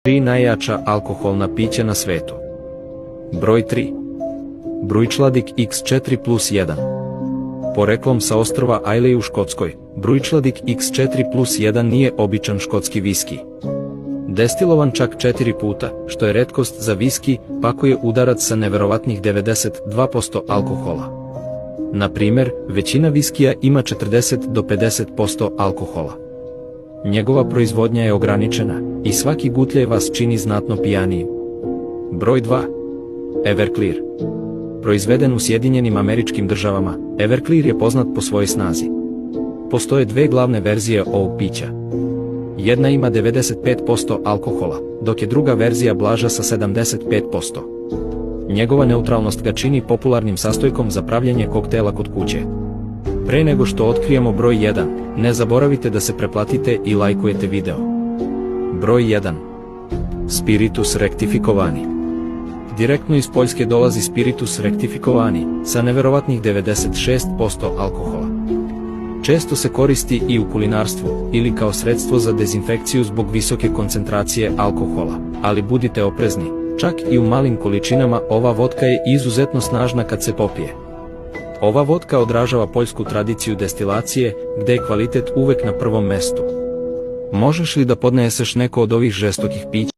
3 najjača alkoholna pića na svetu. Broj 3. Brujčladik X4+1. Poreklom sa ostrva Islay u Škotskoj, Brujčladik X4+1 nije običan škotski viski. Destilovan čak 4 puta, što je retkost za viski, pakuje udarac sa neverovatnih 92% alkohola. Na primjer, većina viskija ima 40 do 50% alkohola. Njegova proizvodnja je ograničena i svaki gutljaj vas čini znatno pijanijim. Broj 2. Everclear. Proizveden u Sjedinjenim Američkim Državama, Everclear je poznat po svojoj snazi. Postoje dve glavne verzije ovog pića. Jedna ima 95% alkohola, dok je druga verzija blaža sa 75%. Njegova neutralnost ga čini popularnim sastojkom za pravljenje koktela kod kuće. Pre nego što otkrijemo broj 1, ne zaboravite da se pretplatite i lajkujete video. Broj 1. Spiritus Rectificovani. Direktno iz Poljske dolazi Spiritus Rectificovani, sa neverovatnih 96% alkohola. Često se koristi i u kulinarstvu, ili kao sredstvo za dezinfekciju zbog visoke koncentracije alkohola, ali budite oprezni, čak i u malim količinama ova votka je izuzetno snažna kad se popije. Ova votka odražava poljsku tradiciju destilacije, gde je kvalitet uvek na prvom mestu. Možeš li da podneseš neko od ovih žestokih pića?